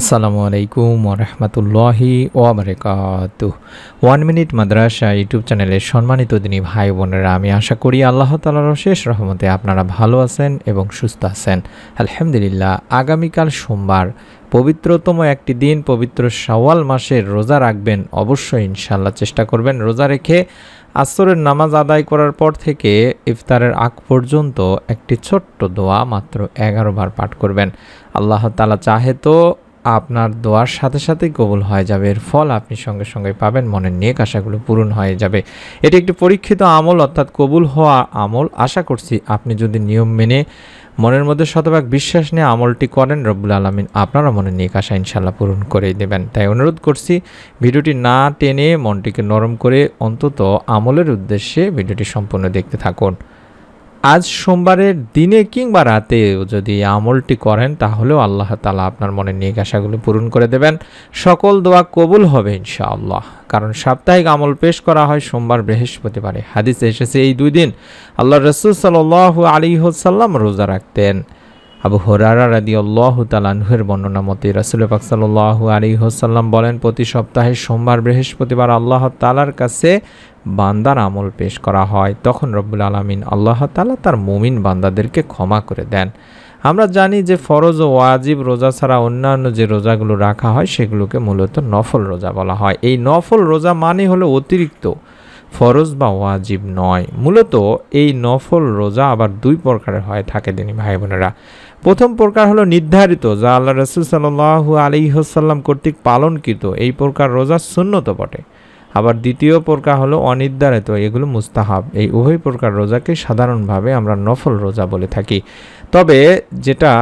আসসালামু আলাইকুম ওরহমতুল্লাহি ওয়াবারাকাতুহু। 1 মিনিট মাদ্রাসা ইউটিউব চ্যানেলের সম্মানিত দিনী ভাই বোনেরা, আমি আশা করি আল্লাহ তাআলার অশেষ রহমতে আপনারা ভালো আছেন এবং সুস্থ আছেন। আলহামদুলিল্লাহ। আগামীকাল সোমবার, পবিত্রতম একটি দিন, পবিত্র শাওয়াল মাসের রোজা রাখবেন অবশ্যই, ইনশাআল্লাহ চেষ্টা করবেন। রোজা রেখে আসরের নামাজ আদায় করার পর থেকে ইফতারের আগ পর্যন্ত একটি ছোট্ট দোয়া মাত্র 11 বার পাঠ করবেন। আল্লাহ তাআলা চাহে তো আপনার দোয়ার সাথে সাথেই কবুল হয়ে যাবে, এর ফল আপনি সঙ্গে সঙ্গে পাবেন, মনের নেক আশাগুলো পূরণ হয়ে যাবে। এটি একটি পরীক্ষিত আমল, অর্থাৎ কবুল হওয়া আমল। আশা করছি আপনি যদি নিয়ম মেনে মনের মধ্যে শতভাগ বিশ্বাস নিয়ে আমলটি করেন, রব্বুল আলামিন আপনারা মনের নেক আশা ইনশাআল্লাহ পূরণ করেই দেবেন। তাই অনুরোধ করছি, ভিডিওটি না টেনে মনটিকে নরম করে অন্তত আমলের উদ্দেশ্যে ভিডিওটি সম্পূর্ণ দেখতে থাকুন। আজ সোমবারের দিনে কিংবা রাতে যদি আমলটি করেন, তাহলেও আল্লাহ তাআলা আপনার মনের নেক আশাগুলো পূরণ করে দেবেন। সকল দোয়া কবুল হবে ইনশাআল্লাহ। কারণ সাপ্তাহিক আমল পেশ করা হয় সোমবার, বৃহস্পতিবারে। হাদিসে এসেছে এই দুই দিন আল্লাহ রাসূল সাল্লাল্লাহু আলাইহি ওয়াসাল্লাম রোজা রাখতেন। আবু হুরায়রা রাদিয়াল্লাহু তাআলা আনহুর বর্ণনা মতে রাসূল পাক সাল্লাল্লাহু আলাইহি ওয়াসাল্লাম বলেন, প্রতি সপ্তাহে সোমবার, বৃহস্পতিবার আল্লাহ তাআলার কাছে বান্দার আমল পেশ করা হয়। তখন রব্বুল আলামিন আল্লাহ তাআলা তার মুমিন বান্দাদেরকে ক্ষমা করে দেন। আমরা জানি যে ফরজ ও ওয়াজিব রোজা ছাড়া অন্যান্য যে রোজাগুলো রাখা হয় সেগুলোকে মূলত নফল রোজা বলা হয়। এই নফল রোজা মানে হলো অতিরিক্ত, ফরজ বা ওয়াজিব নয়। মূলত এই নফল রোজা আবার দুই প্রকারের হয়ে থাকে দিনী ভাই বোনেরা। প্রথম প্রকার হলো নির্ধারিত, যা আল্লাহ রাসূল সাল্লাল্লাহু আলাইহি ওয়াসাল্লাম কর্তৃক পালনকৃত। এই প্রকার রোজা সুন্নত বটে। আবার দ্বিতীয় প্রকার হলো অনির্ধারিত, এগুলো মুস্তাহাব। এই উভয় প্রকার রোজাকে সাধারণভাবে আমরা নফল রোজা বলে থাকি। তবে যেটা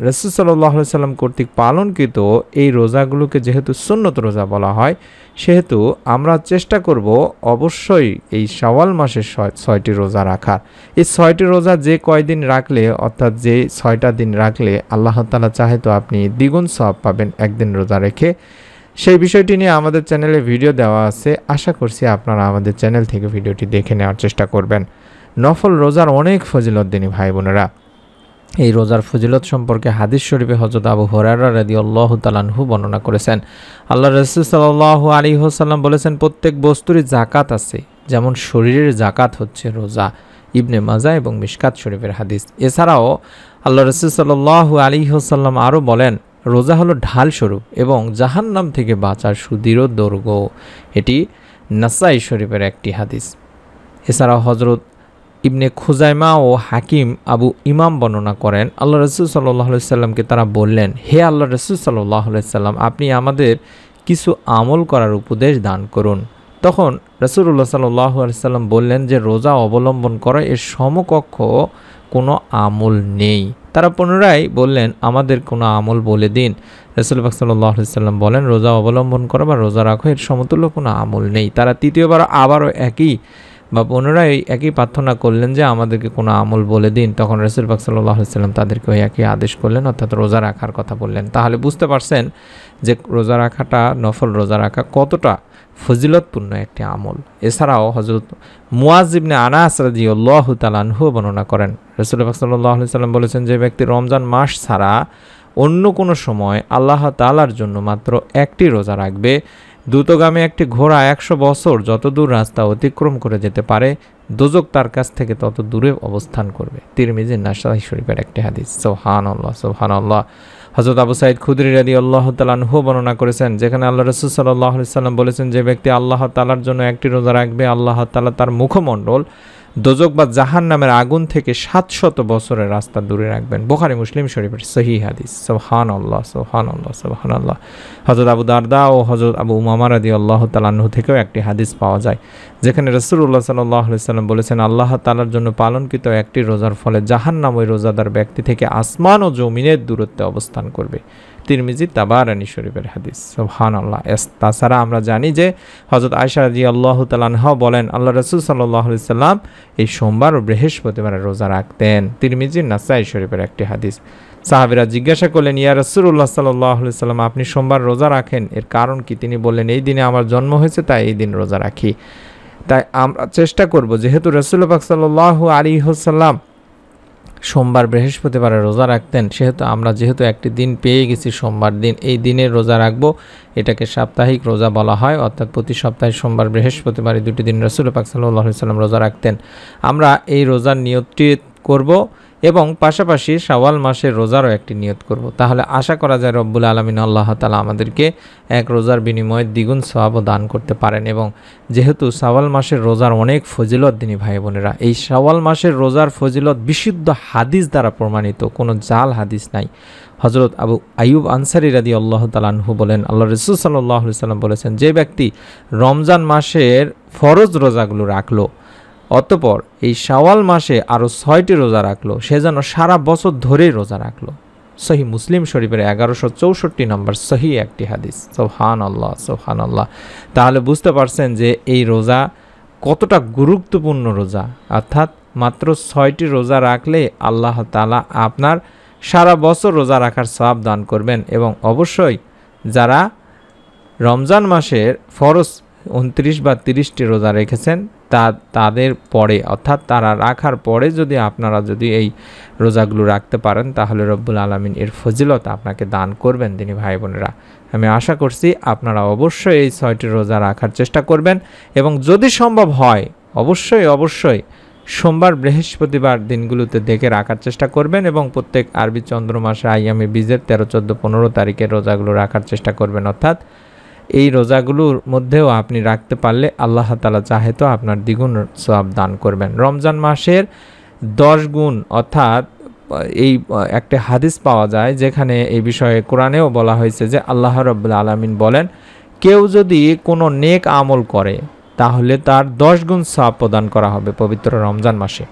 রাসূল সাল্লাল্লাহু আলাইহি ওয়াসাল্লাম কর্তৃক পালনকৃত এই রোজাগুলোকে যেহেতু সুন্নত রোজা বলা হয়, সেহেতু আমরা চেষ্টা করব অবশ্যই এই শাওয়াল মাসের 6টি রোজা রাখার। এই 6টি রোজা যে কয়দিন রাখলে, অর্থাৎ যে 6টা দিন রাখলে আল্লাহ তাআলা চাহে তো আপনি দ্বিগুণ সওয়াব পাবেন একদিন রোজা রেখে। সেই বিষয়টি নিয়ে আমাদের চ্যানেলে ভিডিও দেওয়া আছে। আশা করছি আপনারা আমাদের চ্যানেল থেকে ভিডিওটি দেখে নেওয়ার চেষ্টা করবেন। নফল রোজার অনেক ফজিলত দিনী ভাই বোনেরা। এই রোজার ফজিলত সম্পর্কে হাদিস শরীফে হযরত আবু হুরায়রা রাদিয়াল্লাহু তাআলা আনহু বর্ণনা করেছেন। আল্লাহ রাসূল সাল্লাল্লাহু আলাইহি ওয়াসাল্লাম বলেছেন, প্রত্যেক বস্তুরই যাকাত আছে, যেমন শরীরের যাকাত হচ্ছে রোজা। ইবনে মাজাহ এবং মিশকাত শরীফের হাদিস। এছাড়াও আল্লাহ রাসূল সাল্লাল্লাহু আলাইহি ওয়াসাল্লাম আরও বলেন, রোজা হলো ঢাল স্বরূপ এবং জাহান্নাম থেকে বাঁচার সুদৃঢ় দুর্গ। এটি নাসাই শরীফের একটি হাদিস। এছাড়াও হযরত ইবনে খুজাইমা ও হাকিম আবু ইমাম বর্ণনা করেন, আল্লাহ রাসূল সাল্লাল্লাহু আলাইহি সাল্লামকে তারা বললেন, হে আল্লাহ রাসূল সাল্লাল্লাহু আলাইহি সাল্লাম, আপনি আমাদের কিছু আমল করার উপদেশ দান করুন। তখন রাসূলুল্লাহ সাল্লাল্লাহু আলাইহি সাল্লাম বললেন যে রোজা অবলম্বন করা এর সমকক্ষ কোনো আমল নেই। তারা পুনরায় বললেন, আমাদের কোনো আমল বলে দিন। রাসূল পাক সাল্লাল্লাহু আলাইহি সাল্লাম বলেন, রোজা অবলম্বন করা বা রোজা রাখা এর সমতুল্য কোনো আমল নেই। তারা তৃতীয়বার আবারও পুনরায় একই প্রার্থনা করলেন যে আমাদেরকে কোনো আমল বলে দিন। তখন রাসূল পাক সাল্লাল্লাহু আলাইহি সাল্লাম তাদেরকে একই আদেশ করলেন, অর্থাৎ রোজা রাখার কথা বললেন। তাহলে বুঝতে পারছেন যে রোজা রাখাটা, নফল রোজা রাখা কতটা ফজিলতপূর্ণ একটি আমল। এছাড়াও হযরত মুয়াজ ইবনে আনাস রাদিয়াল্লাহু তাআলা আনহু বর্ণনা করেন, রাসূল পাক সাল্লাল্লাহু আলাইহি সাল্লাম বলেছেন, যে ব্যক্তি রমজান মাস ছাড়া অন্য কোনো সময় আল্লাহ তাআলার জন্য মাত্র একটি রোজা রাখবে, দ্রুতগামী একটি ঘোড়া 100 বছর যত দূর রাস্তা অতিক্রম করে যেতে পারে, দোজখ তার কাছ থেকে তত দূরে অবস্থান করবে। তিরমিজি, নাসাই শরীফের একটি হাদিস। সুবহানাল্লাহ, সুবহানাল্লাহ। হযরত আবু সাঈদ খুদরি রাদিয়াল্লাহু তাআলা আনহু বর্ণনা করেছেন, যেখানে আল্লাহ রাসূল সাল্লাল্লাহু আলাইহি সাল্লাম বলেছেন, যে ব্যক্তি আল্লাহ তাআলার জন্য একটি রোজা রাখবে, আল্লাহ তাআলা তার মুখমণ্ডল দোজখ বা জাহান্নামের আগুন থেকে 700 বছরের রাস্তা দূরে রাখবেন। বুখারী, মুসলিম শরীফের সহিহ হাদিস। সুবহানাল্লাহ, সুবহানাল্লাহ, সুবহানাল্লাহ। হযরত আবু দারদা ও হযরত আবু উমামা রাদিয়াল্লাহু তাআলা আনহু থেকেও একটি হাদিস পাওয়া যায়, যেখানে রাসূলুল্লাহ সাল্লাল্লাহু আলাইহি সাল্লাম বলেছেন, আল্লাহ তাআলার জন্য পালনকৃত একটি রোজার ফলে জাহান্নাম ওই রোজাদার ব্যক্তি থেকে আসমান ও জমিনের দূরত্বে অবস্থান করবে। তিরমিজি, তাবারানী শরীফের হাদিস। সুবহানাল্লাহ। তাছাড়া আমরা জানি যে হযরত আয়েশা রাদিয়াল্লাহু তাআলা আনহা বলেন, আল্লাহ রাসূল সাল্লাল্লাহু আলাইহি সাল্লাম এই সোমবার ও বৃহস্পতিবারে রোজা রাখতেন। তিরমিজি, নাসাই শরীফের একটি হাদিস। সাহাবীরা জিজ্ঞাসা করলেন, ইয়া রাসূলুল্লাহ সাল্লাল্লাহু আলাইহি সাল্লাম, আপনি সোমবার রোজা রাখেন, এর কারণ কি? তিনি বললেন, এই দিনে আমার জন্ম হয়েছে, তাই এই দিন রোজা রাখি। তাই আমরা চেষ্টা করব, যেহেতু রাসূল পাক সাল্লাল্লাহু আলাইহি ওয়াসাল্লাম সোমবার বৃহস্পতিবারে রোজা রাখতেন, যেহেতু একটি দিন পেয়ে গেছি সোমবার দিন, এই দিনের রোজা রাখবো, এটাকে সাপ্তাহিক রোজা বলা হয়। অর্থাৎ প্রতি সপ্তাহে সোমবার বৃহস্পতিবার এই দুটি দিন রাসূল পাক সাল্লাল্লাহু আলাইহি ওয়াসাল্লাম রোজা রাখতেন। আমরা এই রোজার নিয়তটি করব এবং পাশাপাশি শাওয়াল মাসের রোজারও একটি নিয়ত করব। তাহলে আশা করা যায় রব্বুল আলামিন আল্লাহ তাআলা আমাদেরকে এক রোজার বিনিময়ে দ্বিগুণ সওয়াব দান করতে পারেন। এবং যেহেতু শাওয়াল মাসের রোজার অনেক ফজিলত দিনী ভাই বোনেরা, এই শাওয়াল মাসের রোজার ফজিলত বিশুদ্ধ হাদিস দ্বারা প্রমাণিত, কোনো জাল হাদিস নাই। হযরত আবু আইয়ুব আনসারী রাদিয়াল্লাহু তাআলা আনহু বলেন, আল্লাহ রাসূল সাল্লাল্লাহু আলাইহি ওয়াসাল্লাম বলেছেন, যে ব্যক্তি রমজান মাসের ফরজ রোজাগুলো রাখলো, অতঃপর এই শাওয়াল মাসে আরও 6টি রোজা রাখলো, সে যেন সারা বছর ধরেই রোজা রাখলো। সহিহ মুসলিম শরীফের 1164 নম্বর সহিহ একটি হাদিস। সুবহানাল্লাহ, সুবহানাল্লাহ। তাহলে বুঝতে পারছেন যে এই রোজা কতটা গুরুত্বপূর্ণ রোজা। অর্থাৎ মাত্র 6টি রোজা রাখলে আল্লাহ তাআলা আপনার সারা বছর রোজা রাখার সওয়াব দান করবেন। এবং অবশ্যই যারা রমজান মাসের ফরজ 29 বা 30টি রোজা রেখেছেন, তাদের পরে, অর্থাৎ তারা রাখার পরে আপনারা যদি এই রোজাগুলো রাখতে পারেন, তাহলে রব্বুল আলামিন এর ফজিলত আপনাকে দান করবেন দিনী ভাই বোনেরা। আমি আশা করছি আপনারা অবশ্যই এই 6টি রোজা রাখার চেষ্টা করবেন এবং যদি সম্ভব হয় অবশ্যই সোমবার বৃহস্পতিবার দিনগুলোতে দেখে রাখার চেষ্টা করবেন এবং প্রত্যেক আরবি চন্দ্র মাসে আইয়ামে বীজের 13, 14, 15 তারিখের রোজাগুলো রাখার চেষ্টা করবেন। অর্থাৎ এই রোজাগুলোর মধ্যেও আপনি রাখতে পারলে আল্লাহ তাআলা চাহে তো আপনার দ্বিগুণ সওয়াব দান করবেন। রমজান মাসের 10 গুণ, অর্থাৎ এই একটা হাদিস পাওয়া যায় যেখানে এই বিষয়ে কোরআনেও বলা হয়েছে যে আল্লাহ রাব্বুল আলামিন বলেন, কেউ যদি কোনো নেক আমল করে তাহলে তার 10 গুণ সওয়াব প্রদান করা হবে পবিত্র রমজান মাসে।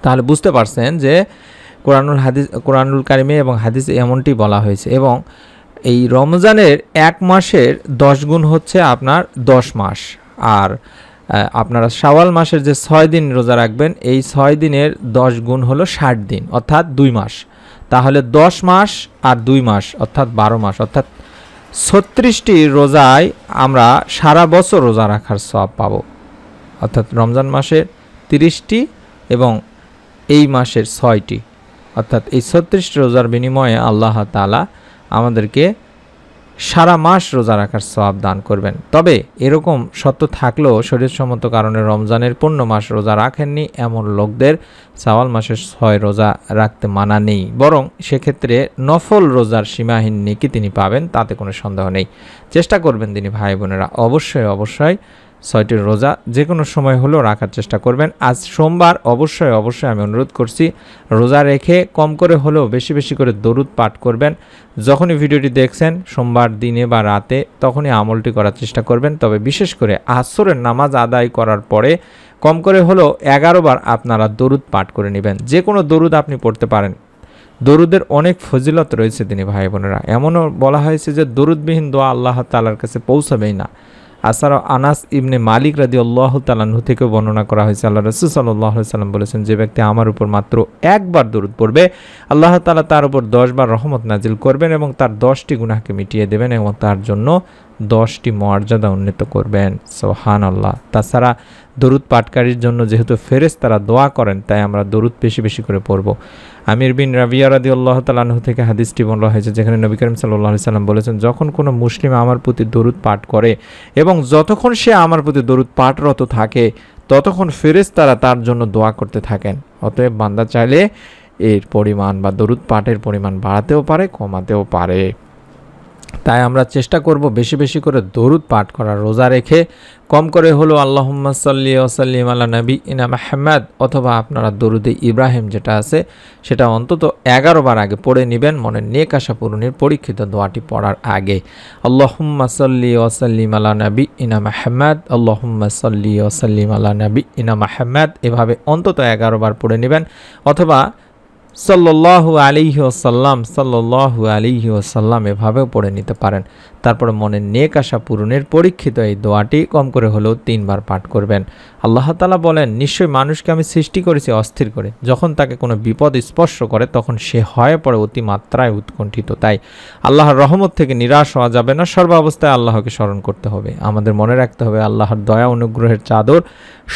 তাহলে বুঝতে পারছেন যে কোরআনুল কারিমে এবং হাদিসে এমনটি বলা হয়েছে। এবং এই রমজানের 1 মাসের 10 গুণ হচ্ছে আপনার 10 মাস। আর আপনারা শাওয়াল মাসের যে 6 দিন রোজা রাখবেন, এই 6 দিনের 10 গুণ হলো 60 দিন, অর্থাৎ 2 মাস। তাহলে 10 মাস আর 2 মাস অর্থাৎ 12 মাস, অর্থাৎ 36টি রোজায় আমরা সারা বছর রোজা রাখার সওয়াব পাবো। অর্থাৎ রমজান মাসের 30টি এবং এই মাসের 6টি, অর্থাৎ এই 36টি রোজার বিনিময়ে আল্লাহ তাআলা আমাদেরকে সারা মাস রোজা রাখার সওয়াব দান করবেন। তবে এরকম সত্য থাকলেও শরীয়তসম্মত কারণে রমজানের পূর্ণ মাস রোজা রাখেননি এমন লোকদের শাওয়াল মাসের 6 রোজা রাখতে মানা নেই, বরং সেক্ষেত্রে নফল রোজার সীমাহীন নেকি তিনি পাবেন, তাতে কোনো সন্দেহ নেই। চেষ্টা করবেন তিনি ভাই বোনেরা, অবশ্যই 6টি রোজা যে কোনো সময় হলেও রাখার চেষ্টা করবেন। আজ সোমবার, অবশ্যই আমি অনুরোধ করছি রোজা রেখে কম করে হলেও বেশি করে দরুদ পাঠ করবেন। যখনই ভিডিওটি দেখছেন সোমবার দিনে বা রাতে, তখনই আমলটি করার চেষ্টা করবেন। তবে বিশেষ করে আসরের নামাজ আদায় করার পরে কম করে হলেও 11 বার আপনারা দরুদ পাঠ করে নেবেন। যে কোনো দরুদ আপনি পড়তে পারেন। দরুদের অনেক ফজিলত রয়েছে তিনি ভাই বোনেরা। এমনও বলা হয়েছে যে দরুদবিহীন দোয়া আল্লাহ তাআলার কাছে পৌঁছাবেই না। আসারা আনাস ইবনে মালিক রাদিয়াল্লাহু তাআলা আনহু থেকে বর্ণনা করা হয়েছে, আল্লাহ রাসূল সাল্লাল্লাহু আলাইহি ওয়াসাল্লাম বলেছেন, যে ব্যক্তি আমার উপর মাত্র 1 বার দরুদ পড়বে, আল্লাহ তাআলা তার উপর 10 বার রহমত নাজিল করবেন এবং তার 10টি গুনাহকে মিটিয়ে দেবেন এবং তার জন্য 10টি মর্যাদা উন্নীত করবেন। সুবহানাল্লাহ। তাছাড়া দরুদ পাঠকারীর জন্য যেহেতু ফেরেশতারা দোয়া করেন, তাই আমরা দরুদ বেশি করে পড়ব। আমির বিন রাবিয়া রাদিয়াল্লাহু তাআলা আনহু থেকে হাদিসটি বলা হয়েছে, যেখানে নবী করিম সাল্লাল্লাহু আলাইহি ওয়াসাল্লাম বলেছেন, যখন কোনো মুসলিম আমার প্রতি দরুদ পাঠ করে এবং যতক্ষণ সে আমার প্রতি দরুদ পাঠরত থাকে, ততক্ষণ ফেরেশতারা তার জন্য দোয়া করতে থাকেন। অতএব বান্দা চাইলে এর পরিমাণ বা দরুদ পাঠের পরিমাণ বাড়াতেও পারে, কমাতেও পারে। তাই আমরা চেষ্টা করব বেশি করে দরুদ পাঠ করার, রোজা রেখে কম করে হলো আল্লাহুম্মা সাল্লি ওয়া সাল্লিম আলা নাবিয়িনা মুহাম্মদ, অথবা আপনারা দরুদে ইব্রাহিম যেটা আছে সেটা অন্তত 11 বার আগে পড়ে নেবেন মনের নেক আশা পূরণের পরীক্ষিত দোয়াটি পড়ার আগে। আল্লাহুম্মা সাল্লি ওয়া সাল্লিম আলা নাবিয়িনা মুহাম্মদ, আল্লাহুম্মা সাল্লি ওয়া সাল্লিম আলা নাবিয়িনা মুহাম্মদ, এভাবে অন্তত 11 বার পড়ে নেবেন। অথবা সাল্লাল্লাহু আলাইহি ওয়াসাল্লাম এভাবেও পড়ে নিতে পারেন। তারপরে মনের নেক আশা পূরণের পরীক্ষিত এই দোয়াটি কম করে হলেও 3 বার পাঠ করবেন। আল্লাহ তাআলা বলেন, নিশ্চয়ই মানুষকে আমি সৃষ্টি করেছি অস্থির করে, যখন তাকে কোনো বিপদ স্পর্শ করে তখন সে হয়ে পড়ে অতিমাত্রায় উৎকণ্ঠিত। তাই আল্লাহর রহমত থেকে নিরাশ হওয়া যাবে না, সর্বাবস্থায় আল্লাহকে স্মরণ করতে হবে। আমাদের মনে রাখতে হবে আল্লাহর দয়া অনুগ্রহের চাদর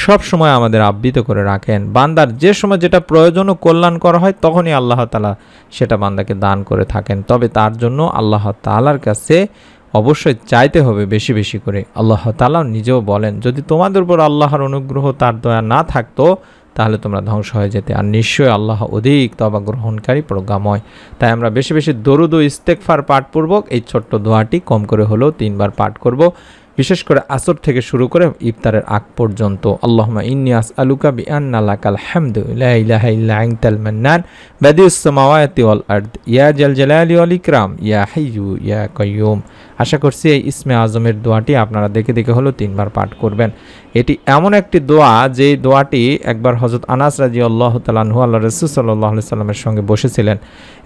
সব সময় আমাদের আবৃত করে রাখেন। বান্দার যে সময় যেটা প্রয়োজন ও কল্যাণ করা হয় তখনই আল্লাহ তাআলা সেটা বান্দাকে দান করে থাকেন। তবে তার জন্য আল্লাহ তাআলার কাছে অবশ্যই চাইতে হবে বেশি বেশি করে। আল্লাহ তাআলা নিজেও বলেন, যদি তোমাদের উপর আল্লাহর অনুগ্রহ তার দয়া না থাকতো তাহলে তোমরা ধ্বংস হয়ে যেতে। আর নিশ্চয়ই আল্লাহ অধিক তওবা গ্রহণকারী প্রজ্ঞাময়। তাই আমরা বেশি বেশি দরুদ ও ইস্তেগফার পাঠপূর্বক এই ছোট্ট দোয়াটি কম করে হলেও 3 বার পাঠ করব, বিশেষ করে আসর থেকে শুরু করে ইফতারের আগ পর্যন্ত। আল্লাহুম্মা ইন্নী আসআলুকা বিআন্না লাকাল হামদু লা ইলাহা ইল্লা আনতাল মান্নান বাদিউস সামাওয়াতি ওয়াল আরদ ইয়া জাল জালালি ওয়াল ইকরাম ইয়া হাইয়্যু ইয়া কাইয়্যুম। আশা করছি এই ইসমে আজমের দোয়াটি আপনারা দেখে দেখে হলো 3 বার পাঠ করবেন। এটি এমন একটি দোয়া যে দোয়াটি একবার হযরত আনাস রাদিয়াল্লাহু তাআলা আনহু আল্লাহর রাসূল সাল্লাল্লাহু আলাইহি সাল্লামের সঙ্গে বসেছিলেন।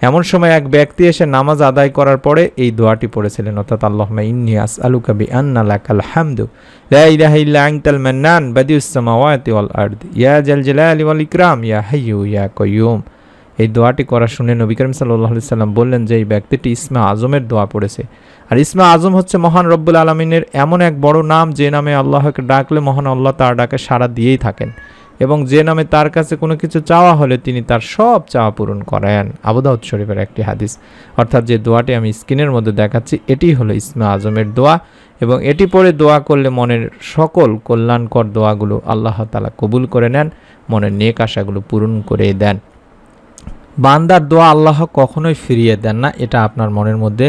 এমন সময় এক ব্যক্তি এসে নামাজ আদায় করার পরে এই দোয়াটি পড়েছিলেন, অর্থাৎ আল্লাহুম্মা ইন্নী আসআলুকা বিআন্না লাকাল হামদু লা ইলাহা ইল্লা আনতাল মান্নান বাদিউস সামাওয়াতি ওয়াল আরদ ইয়া জাল জালালি ওয়াল ইকরাম ইয়া হাইয়্যু ইয়া কাইয়্যুম। এই দোয়াটি করা শুনে নবী করিম সাল্লাল্লাহু আলাইহি সাল্লাম বললেন যে এই ব্যক্তিটি ইসমে আজমের দোয়া পড়েছে। আর ইসমে আজম হচ্ছে মহান রব্বুল আলামিনের এমন এক বড় নাম যে নামে আল্লাহকে ডাকলে মহান আল্লাহ তার ডাকে সাড়া দিয়েই থাকেন, এবং যে নামে তার কাছে কোনো কিছু চাওয়া হলে তিনি তার সব চাওয়া পূরণ করেন। আবু দাউদ শরীফের একটি হাদিস। অর্থাৎ যে দোয়াটি আমি স্ক্রিনের মধ্যে দেখাচ্ছি এটি হলো ইসমে আজমের দোয়া, এবং এটি পড়ে দোয়া করলে মনের সকল কল্যাণকর দোয়াগুলো আল্লাহ তাআলা কবুল করে নেন, মনের নেক আশাগুলো পূরণ করে দেন। বান্দার দোয়া আল্লাহ কখনোই ফিরিয়ে দেন না, এটা আপনার মনের মধ্যে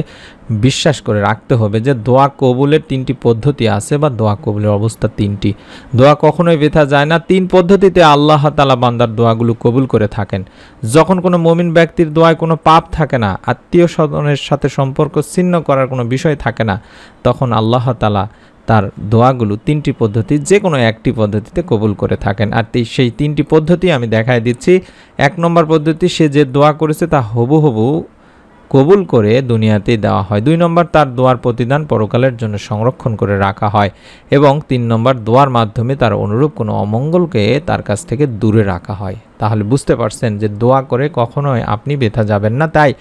বিশ্বাস করে রাখতে হবে যে দোয়া কবুলের 3টি পদ্ধতি আছে, বা দোয়া কবুলের অবস্থা 3টি। দোয়া কখনোই বৃথা যায় না। 3 পদ্ধতিতে আল্লাহ তাআলা বান্দার দোয়াগুলো কবুল করে থাকেন। যখন কোনো মুমিন ব্যক্তির দোয়ায় কোনো পাপ থাকে না, আত্মীয় স্বজনের সাথে সম্পর্ক ছিন্ন করার কোনো বিষয় থাকে না, তখন আল্লাহ তাআলা তার দোয়াগুলো 3টি পদ্ধতি যে কোনো একটি পদ্ধতিতে কবুল করে থাকেন। আর সেই 3টি পদ্ধতি আমি দেখাই দিচ্ছি। 1 নম্বর পদ্ধতি, সে যে দোয়া করেছে তা হুবহু কবুল করে দুনিয়াতেই দেওয়া হয়। 2 নম্বর, তার দোয়ার প্রতিদান পরকালের জন্য সংরক্ষণ করে রাখা হয়। এবং 3 নম্বর, দোয়ার মাধ্যমে তার অনুরূপ কোনো অমঙ্গলকে তার কাছ থেকে দূরে রাখা হয়। তাহলে বুঝতে পারছেন যে দোয়া করে কখনোই আপনি ব্যথা যাবেন না। তাই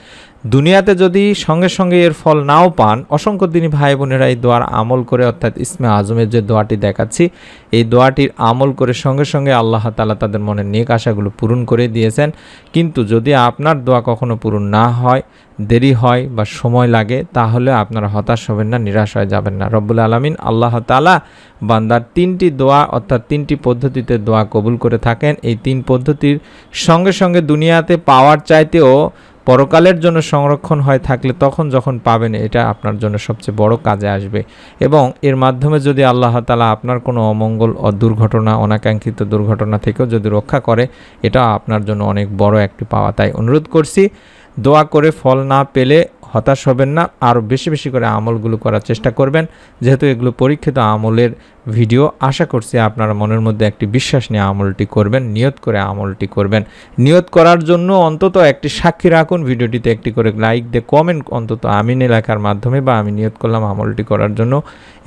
দুনিয়াতে যদি সঙ্গে সঙ্গে এর ফল নাও পান, অসংখ্য দিনই ভাই বোনেরা এই দোয়ার আমল করে, অর্থাৎ ইসমে আজমের যে দোয়াটি দেখাচ্ছি এই দোয়াটির আমল করে সঙ্গে সঙ্গে আল্লাহ তাআলা তাদের মনের নেক আশাগুলো পূরণ করে দিয়েছেন। কিন্তু যদি আপনার দোয়া কখনো পূরণ না হয়, দেরি হয় বা সময় লাগে, তাহলে আপনারা হতাশ হবেন না, নিরাশ হয়ে যাবেন না। রব্বুল আলামিন আল্লাহ তাআলা বান্দার 3টি দোয়া অর্থাৎ 3টি পদ্ধতিতে দোয়া কবুল করে থাকেন। এই 3 পদ্ধতির সঙ্গে সঙ্গে দুনিয়াতে পাওয়ার চাইতেও পরকালের জন্য সংরক্ষণ হয় থাকলে তখন যখন পাবেন এটা আপনার জন্য সবচেয়ে বড় কাজে আসবে। এবং এর মাধ্যমে যদি আল্লাহ তাআলা আপনার কোনো অমঙ্গল দুর্ঘটনা, অনাকাঙ্ক্ষিত দুর্ঘটনা থেকেও যদি রক্ষা করে, এটা আপনার জন্য অনেক বড় একটি পাওয়া। তাই অনুরোধ করছি, দোয়া করে ফল না পেলে হতাশ হবেন না, আরও বেশি বেশি করে আমলগুলো করার চেষ্টা করবেন। যেহেতু এগুলো পরীক্ষিত আমলের ভিডিও, আশা করছি আপনারা মনের মধ্যে একটি বিশ্বাস নিয়ে আমলটি করবেন, নিয়ত করে আমলটি করবেন। নিয়ত করার জন্য অন্তত একটি সাক্ষী রাখুন, ভিডিওটিতে একটি করে লাইক দিয়ে কমেন্ট অন্তত আমিন লেখার মাধ্যমে, বা আমি নিয়ত করলাম আমলটি করার জন্য,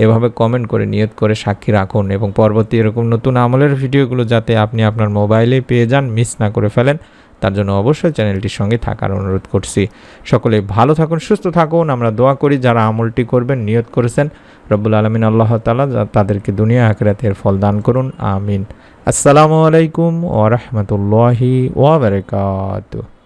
এভাবে কমেন্ট করে নিয়ত করে সাক্ষী রাখুন। এবং পরবর্তী এরকম নতুন আমলের ভিডিওগুলো যাতে আপনি আপনার মোবাইলে পেয়ে যান, মিস না করে ফেলেন, তার জন্য অবশ্যই চ্যানেলটির সঙ্গে থাকার অনুরোধ করছি। সকলে ভালো থাকুন, সুস্থ থাকুন। আমরা দোয়া করি যারা আমলটি করবেন, নিয়ত করেছেন, রব্বুল আলামিন আল্লাহ তাআলা তাদেরকে দুনিয়া আখিরাতের ফল দান করুন। আমিন। আসসালামু আলাইকুম ওয়া রাহমাতুল্লাহি ওয়া বারাকাতুহু।